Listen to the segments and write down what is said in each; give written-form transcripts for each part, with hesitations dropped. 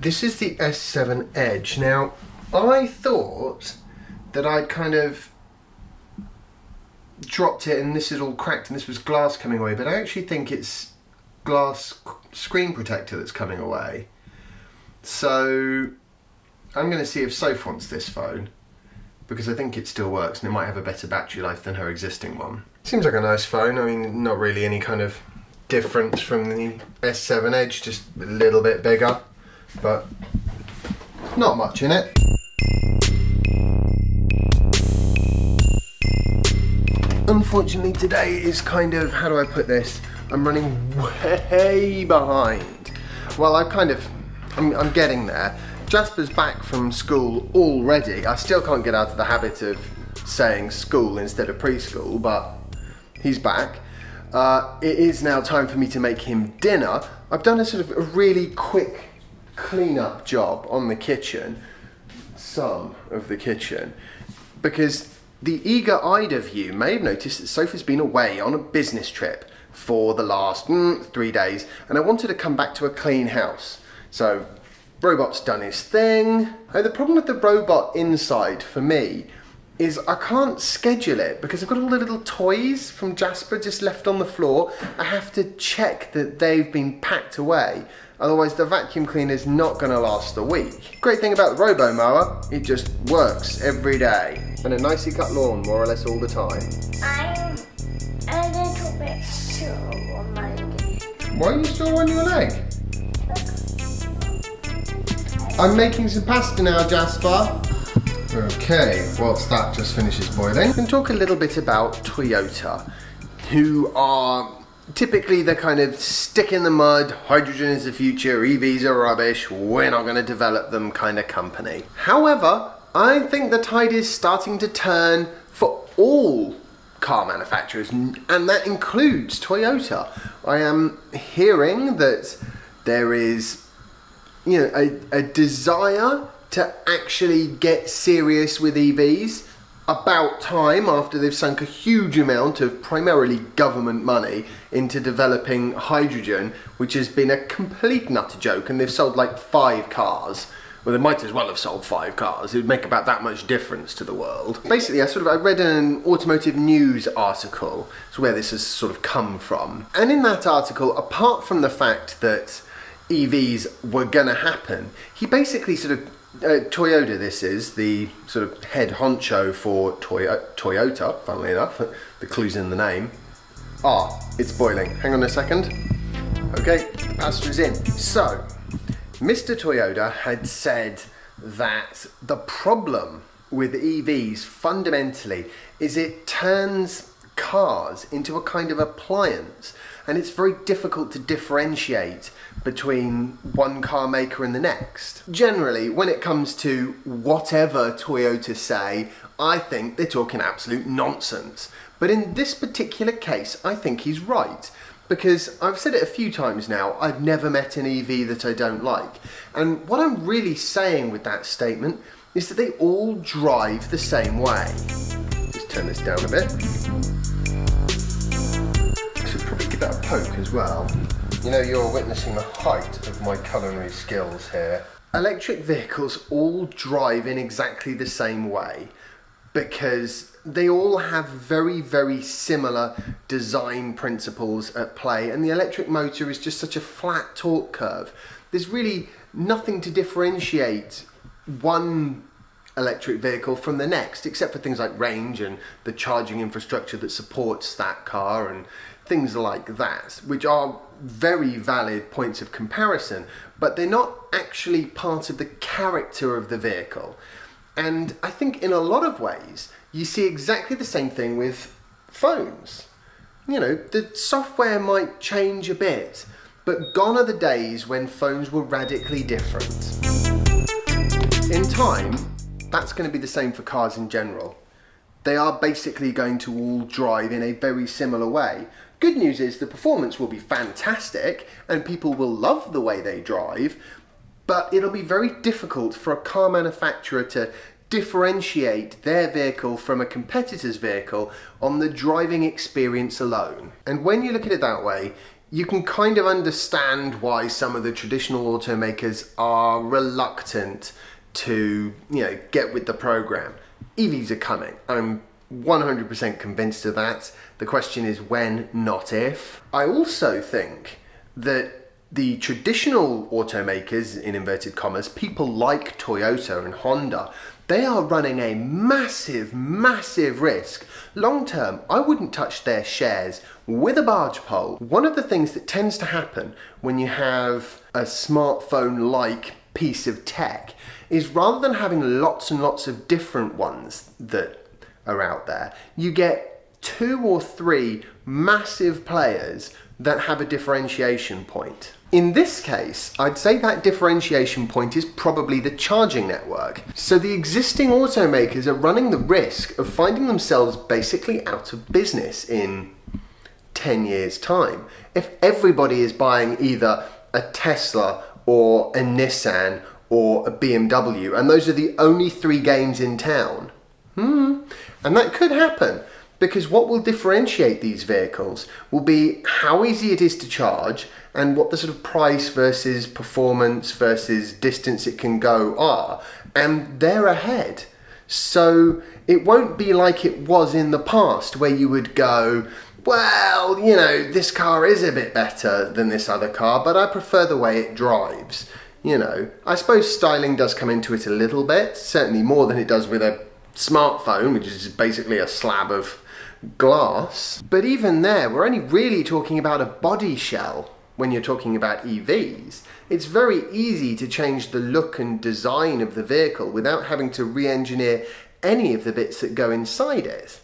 This is the S7 Edge. Now, I thought that I'd kind of dropped it and this is all cracked and this was glass coming away, but I actually think it's glass screen protector that's coming away. So I'm going to see if Soph wants this phone, because I think it still works and it might have a better battery life than her existing one. Seems like a nice phone. I mean, not really any kind of difference from the S7 Edge, just a little bit bigger, but not much in it. Unfortunately today is kind of, how do I put this? I'm running way behind. Well, I'm getting there. Jasper's back from school already. I still can't get out of the habit of saying school instead of preschool, but he's back. It is now time for me to make him dinner. I've done a sort of a really quick clean-up job on the kitchen, some of the kitchen, because the eager-eyed of you may have noticed that Sophie's been away on a business trip for the last 3 days, and I wanted to come back to a clean house. So, robot's done his thing. The problem with the robot inside, for me, is I can't schedule it because I've got all the little toys from Jasper just left on the floor. I have to check that they've been packed away, otherwise the vacuum cleaner's not going to last a week. Great thing about the robo mower, it just works every day. And a nicely cut lawn more or less all the time. I'm a little bit sore on my leg. Why are you sore on your leg? I'm making some pasta now, Jasper. Okay, whilst that just finishes boiling, we can talk a little bit about Toyota, who are typically the kind of stick in the mud, hydrogen is the future, EVs are rubbish, we're not going to develop them kind of company. However, I think the tide is starting to turn for all car manufacturers, and that includes Toyota. I am hearing that there is, you know, a desire to actually get serious with EVs about time, after they've sunk a huge amount of primarily government money into developing hydrogen, which has been a complete nutter joke, and they've sold like 5 cars. Well, they might as well have sold 5 cars. It would make about that much difference to the world. Basically, I read an automotive news article. It's where this has sort of come from. And in that article, apart from the fact that EVs were gonna happen, he basically sort of, Toyota, this is the sort of head honcho for Toyota, funnily enough, the clue's in the name. It's boiling. Hang on a second. Okay, the pasta's in. So, Mr. Toyota had said that the problem with EVs fundamentally is it turns cars into a kind of appliance, and it's very difficult to differentiate between one car maker and the next. Generally, when it comes to whatever Toyota say, I think they're talking absolute nonsense. But in this particular case, I think he's right. Because I've said it a few times now, I've never met an EV that I don't like. And what I'm really saying with that statement is that they all drive the same way. Just turn this down a bit. I should probably give that a poke as well. You know, you're witnessing the height of my culinary skills here. Electric vehicles all drive in exactly the same way because they all have very, very similar design principles at play, and the electric motor is just such a flat torque curve. There's really nothing to differentiate one electric vehicle from the next, except for things like range and the charging infrastructure that supports that car and things like that, which are very valid points of comparison, but they're not actually part of the character of the vehicle. And I think in a lot of ways, you see exactly the same thing with phones. You know, the software might change a bit, but gone are the days when phones were radically different. In time, that's going to be the same for cars in general. They are basically going to all drive in a very similar way. Good news is the performance will be fantastic and people will love the way they drive, but it'll be very difficult for a car manufacturer to differentiate their vehicle from a competitor's vehicle on the driving experience alone. And when you look at it that way, you can kind of understand why some of the traditional automakers are reluctant to, get with the program. EVs are coming. I'm 100% convinced of that. The question is when, not if. I also think that the traditional automakers, in inverted commas, people like Toyota and Honda, they are running a massive, massive risk. Long term, I wouldn't touch their shares with a barge pole. One of the things that tends to happen when you have a smartphone-like piece of tech is rather than having lots and lots of different ones that are out there, you get 2 or 3 massive players that have a differentiation point. In this case, I'd say that differentiation point is probably the charging network. So the existing automakers are running the risk of finding themselves basically out of business in 10 years' time. If everybody is buying either a Tesla or a Nissan or a BMW, and those are the only 3 games in town, and that could happen. Because what will differentiate these vehicles will be how easy it is to charge and what the sort of price versus performance versus distance it can go are. And they're ahead. So it won't be like it was in the past where you would go, well, this car is a bit better than this other car, but I prefer the way it drives. I suppose styling does come into it a little bit, certainly more than it does with a smartphone, which is basically a slab of glass. But even there, we're only really talking about a body shell when you're talking about EVs. It's very easy to change the look and design of the vehicle without having to re-engineer any of the bits that go inside it.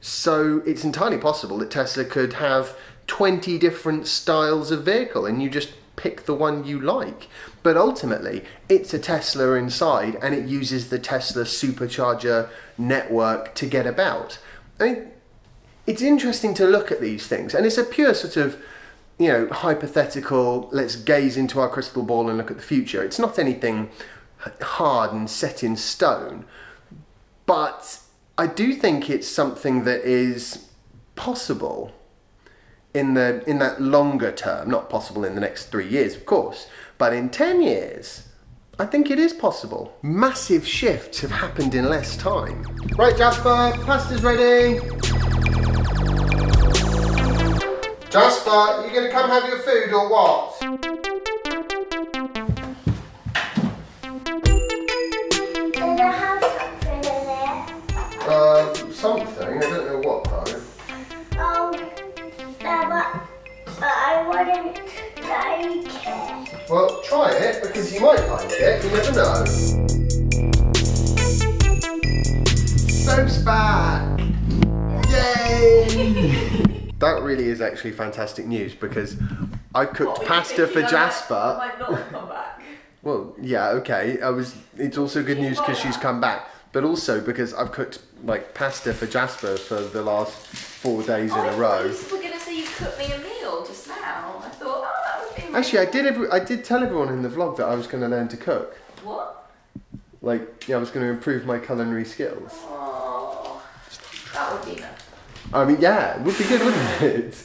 So it's entirely possible that Tesla could have 20 different styles of vehicle and you just pick the one you like. But ultimately, it's a Tesla inside and it uses the Tesla supercharger network to get about. I mean, it's interesting to look at these things, and it's a pure sort of, hypothetical, let's gaze into our crystal ball and look at the future. It's not anything hard and set in stone, but I do think it's something that is possible in that longer term. Not possible in the next 3 years, of course, but in 10 years, I think it is possible. Massive shifts have happened in less time. Right, Jasper, pasta's ready. Jasper, are you going to come have your food or what? Did I have something in there? Something. I don't know what though. Oh, no, but I wouldn't like it. Well, try it because you might like it. You never know. Soap's back! Yay! That really is actually fantastic news because I cooked pasta for Jasper. Might not have come back. Well, yeah, okay. It's also good news because she's come back, but also because I've cooked pasta for Jasper for the last 4 days in a row. You were going to say you cooked me a meal just now. I thought, that would be really Actually, I did tell everyone in the vlog that I was going to learn to cook. What? I was going to improve my culinary skills. Oh, that would be nice. I mean, yeah, it would be good, wouldn't it?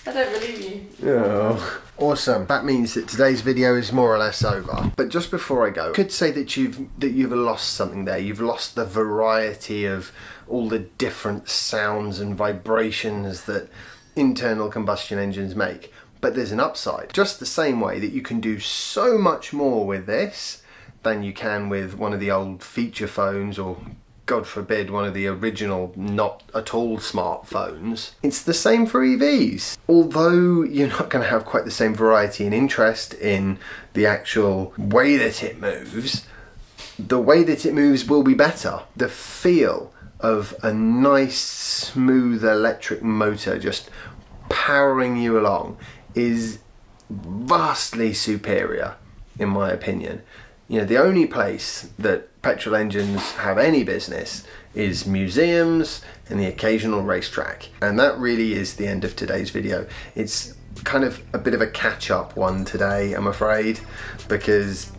I don't believe you. Oh. Awesome. That means that today's video is more or less over. But just before I go, I could say that you've lost something there. You've lost the variety of all the different sounds and vibrations that internal combustion engines make. But there's an upside. Just the same way that you can do so much more with this than you can with one of the old feature phones or, God forbid, one of the original not at all smartphones. It's the same for EVs. Although you're not going to have quite the same variety and interest in the actual way that it moves, the way that it moves will be better. The feel of a nice, smooth electric motor just powering you along is vastly superior, in my opinion. The only place that petrol engines have any business is museums and the occasional racetrack. And that really is the end of today's video. It's kind of a bit of a catch-up one today, I'm afraid, because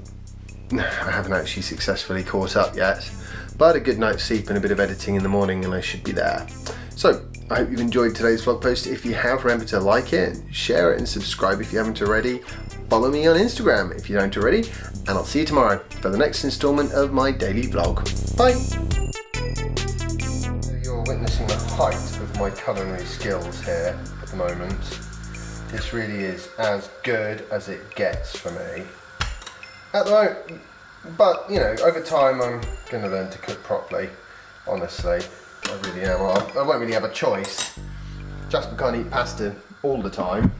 I haven't actually successfully caught up yet. But a good night's sleep and a bit of editing in the morning and I should be there. So, I hope you've enjoyed today's vlog post. If you have, remember to like it, share it and subscribe if you haven't already. Follow me on Instagram if you don't already, and I'll see you tomorrow for the next instalment of my daily vlog. Bye! You're witnessing the height of my culinary skills here at the moment. This really is as good as it gets for me. At the moment, but you know, over time I'm going to learn to cook properly, honestly. I really am. I won't really have a choice. Jasper can't eat pasta all the time.